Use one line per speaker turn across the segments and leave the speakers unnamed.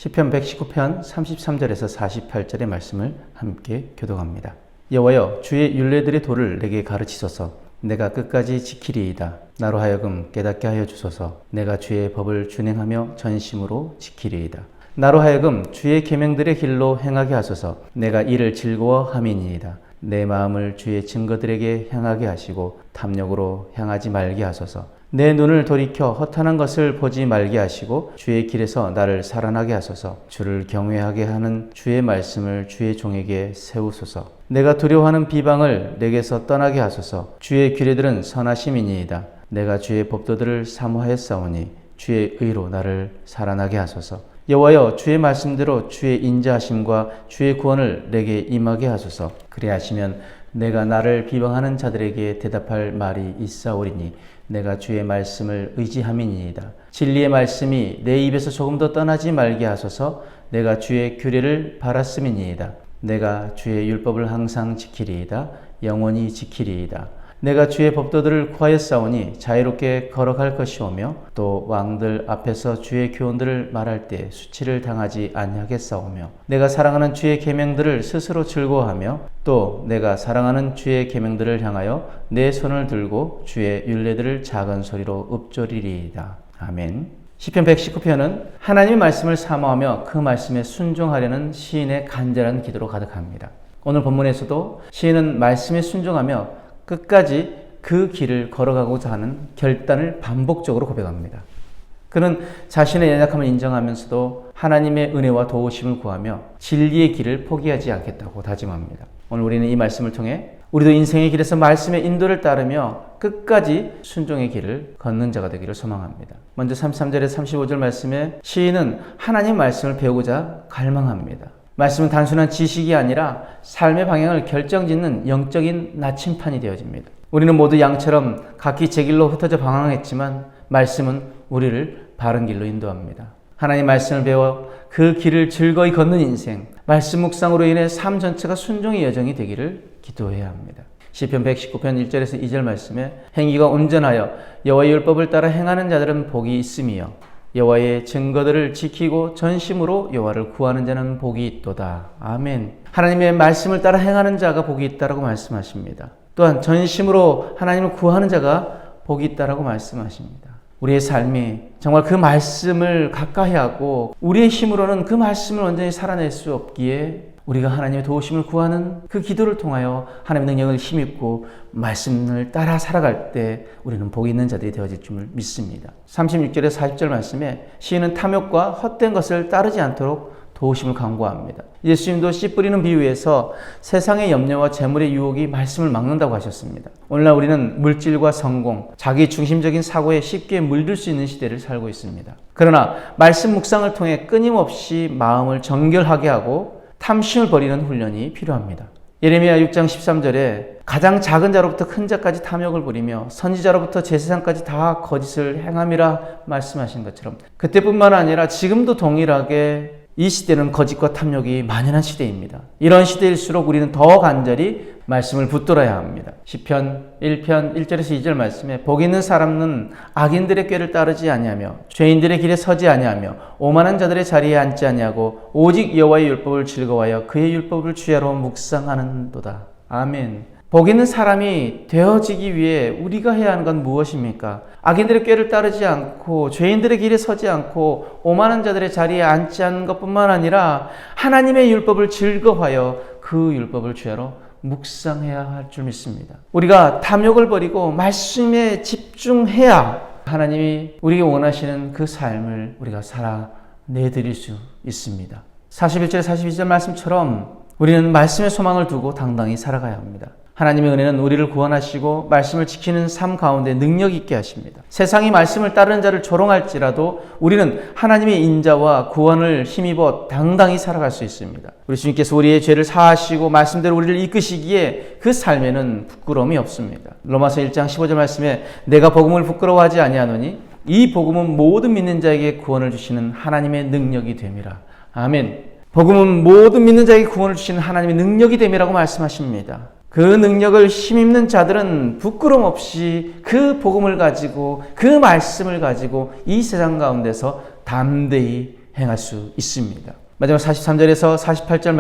시편 119편 33절에서 48절의 말씀을 함께 교독합니다. 여호와여, 주의 율례들의 도를 내게 가르치소서. 내가 끝까지 지키리이다. 나로 하여금 깨닫게 하여 주소서. 내가 주의 법을 준행하며 전심으로 지키리이다. 나로 하여금 주의 계명들의 길로 행하게 하소서. 내가 이를 즐거워함이니이다. 내 마음을 주의 증거들에게 향하게 하시고 탐욕으로 향하지 말게 하소서. 내 눈을 돌이켜 허탄한 것을 보지 말게 하시고 주의 길에서 나를 살아나게 하소서. 주를 경외하게 하는 주의 말씀을 주의 종에게 세우소서. 내가 두려워하는 비방을 내게서 떠나게 하소서. 주의 규례들은 선하심이니이다. 내가 주의 법도들을 사모하였사오니 주의 의로 나를 살아나게 하소서. 여호와여, 주의 말씀대로 주의 인자하심과 주의 구원을 내게 임하게 하소서. 그리하시면 내가 나를 비방하는 자들에게 대답할 말이 있사오리니 내가 주의 말씀을 의지함이니이다. 진리의 말씀이 내 입에서 조금 더 떠나지 말게 하소서. 내가 주의 규례를 바랐음이니이다. 내가 주의 율법을 항상 지키리이다. 영원히 지키리이다. 내가 주의 법도들을 구하였사오니 자유롭게 걸어갈 것이오며 또 왕들 앞에서 주의 교훈들을 말할 때 수치를 당하지 아니하겠사오며 내가 사랑하는 주의 계명들을 스스로 즐거워하며 또 내가 사랑하는 주의 계명들을 향하여 내 손을 들고 주의 율례들을 작은 소리로 읊조리리이다. 아멘. 시편 119편은 하나님의 말씀을 사모하며 그 말씀에 순종하려는 시인의 간절한 기도로 가득합니다. 오늘 본문에서도 시인은 말씀에 순종하며 끝까지 그 길을 걸어가고자 하는 결단을 반복적으로 고백합니다. 그는 자신의 연약함을 인정하면서도 하나님의 은혜와 도우심을 구하며 진리의 길을 포기하지 않겠다고 다짐합니다. 오늘 우리는 이 말씀을 통해 우리도 인생의 길에서 말씀의 인도를 따르며 끝까지 순종의 길을 걷는 자가 되기를 소망합니다. 먼저 33절에서 35절 말씀에 시인은 하나님 말씀을 배우고자 갈망합니다. 말씀은 단순한 지식이 아니라 삶의 방향을 결정짓는 영적인 나침판이 되어집니다. 우리는 모두 양처럼 각기 제 길로 흩어져 방황했지만 말씀은 우리를 바른 길로 인도합니다. 하나님 말씀을 배워 그 길을 즐거이 걷는 인생, 말씀 묵상으로 인해 삶 전체가 순종의 여정이 되기를 기도해야 합니다. 시편 119편 1절에서 2절 말씀에 행위가 온전하여 여호와의 율법을 따라 행하는 자들은 복이 있음이요 여호와의 증거들을 지키고 전심으로 여호와를 구하는 자는 복이 있도다. 아멘. 하나님의 말씀을 따라 행하는 자가 복이 있다라고 말씀하십니다. 또한 전심으로 하나님을 구하는 자가 복이 있다라고 말씀하십니다. 우리의 삶이 정말 그 말씀을 가까이 하고 우리의 힘으로는 그 말씀을 완전히 살아낼 수 없기에 우리가 하나님의 도우심을 구하는 그 기도를 통하여 하나님의 능력을 힘입고 말씀을 따라 살아갈 때 우리는 복이 있는 자들이 되어질 줄 믿습니다. 36절에 40절 말씀에 시인은 탐욕과 헛된 것을 따르지 않도록 도우심을 강구합니다. 예수님도 씨 뿌리는 비유에서 세상의 염려와 재물의 유혹이 말씀을 막는다고 하셨습니다. 오늘날 우리는 물질과 성공, 자기 중심적인 사고에 쉽게 물들 수 있는 시대를 살고 있습니다. 그러나 말씀 묵상을 통해 끊임없이 마음을 정결하게 하고 탐심을 버리는 훈련이 필요합니다. 예레미야 6장 13절에 가장 작은 자로부터 큰 자까지 탐욕을 부리며 선지자로부터 제사장까지 다 거짓을 행함이라 말씀하신 것처럼 그때뿐만 아니라 지금도 동일하게 이 시대는 거짓과 탐욕이 만연한 시대입니다. 이런 시대일수록 우리는 더 간절히 말씀을 붙들어야 합니다. 시편 1편 1절에서 2절 말씀에 복 있는 사람은 악인들의 꾀를 따르지 아니하며 죄인들의 길에 서지 아니하며 오만한 자들의 자리에 앉지 아니하고 오직 여호와의 율법을 즐거워하여 그의 율법을 주야로 묵상하는도다. 아멘. 복 있는 사람이 되어지기 위해 우리가 해야 하는 건 무엇입니까? 악인들의 꾀를 따르지 않고 죄인들의 길에 서지 않고 오만한 자들의 자리에 앉지 않는 것뿐만 아니라 하나님의 율법을 즐거워하여 그 율법을 주야로 묵상해야 할 줄 믿습니다. 우리가 탐욕을 버리고 말씀에 집중해야 하나님이 우리에게 원하시는 그 삶을 우리가 살아내드릴 수 있습니다. 41절 42절 말씀처럼 우리는 말씀의 소망을 두고 당당히 살아가야 합니다. 하나님의 은혜는 우리를 구원하시고 말씀을 지키는 삶 가운데 능력 있게 하십니다. 세상이 말씀을 따르는 자를 조롱할지라도 우리는 하나님의 인자와 구원을 힘입어 당당히 살아갈 수 있습니다. 우리 주님께서 우리의 죄를 사하시고 말씀대로 우리를 이끄시기에 그 삶에는 부끄러움이 없습니다. 로마서 1장 15절 말씀에 내가 복음을 부끄러워하지 아니하노니 이 복음은 모든 믿는 자에게 구원을 주시는 하나님의 능력이 됨이라. 아멘. 복음은 모든 믿는 자에게 구원을 주시는 하나님의 능력이 됨이라고 말씀하십니다. 그 능력을 힘입는 자들은 부끄럼 없이 그 복음을 가지고 그 말씀을 가지고 이 세상 가운데서 담대히 행할 수 있습니다. 마지막 43절에서 48절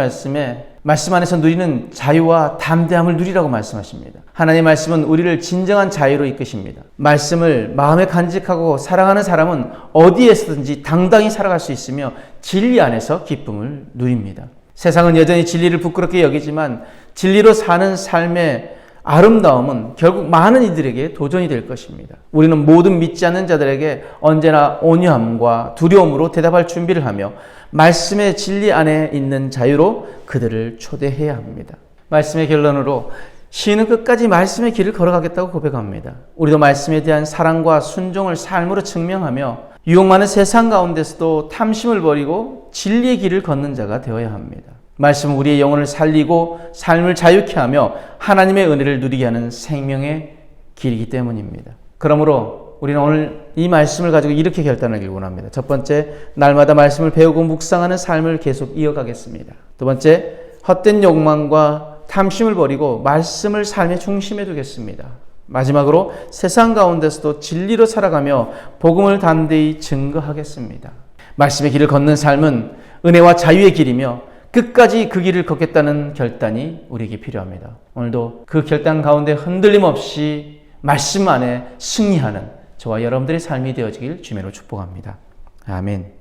말씀 안에서 누리는 자유와 담대함을 누리라고 말씀하십니다. 하나님의 말씀은 우리를 진정한 자유로 이끄십니다. 말씀을 마음에 간직하고 사랑하는 사람은 어디에서든지 당당히 살아갈 수 있으며 진리 안에서 기쁨을 누립니다. 세상은 여전히 진리를 부끄럽게 여기지만 진리로 사는 삶의 아름다움은 결국 많은 이들에게 도전이 될 것입니다. 우리는 모든 믿지 않는 자들에게 언제나 온유함과 두려움으로 대답할 준비를 하며 말씀의 진리 안에 있는 자유로 그들을 초대해야 합니다. 말씀의 결론으로 시인은 끝까지 말씀의 길을 걸어가겠다고 고백합니다. 우리도 말씀에 대한 사랑과 순종을 삶으로 증명하며 유혹 많은 세상 가운데서도 탐심을 버리고 진리의 길을 걷는 자가 되어야 합니다. 말씀은 우리의 영혼을 살리고 삶을 자유케 하며 하나님의 은혜를 누리게 하는 생명의 길이기 때문입니다. 그러므로 우리는 오늘 이 말씀을 가지고 이렇게 결단하길 원합니다. 첫 번째, 날마다 말씀을 배우고 묵상하는 삶을 계속 이어가겠습니다. 두 번째, 헛된 욕망과 탐심을 버리고 말씀을 삶의 중심에 두겠습니다. 마지막으로 세상 가운데서도 진리로 살아가며 복음을 담대히 증거하겠습니다. 말씀의 길을 걷는 삶은 은혜와 자유의 길이며 끝까지 그 길을 걷겠다는 결단이 우리에게 필요합니다. 오늘도 그 결단 가운데 흔들림 없이 말씀 안에 승리하는 저와 여러분들의 삶이 되어지길 주님으로 축복합니다. 아멘.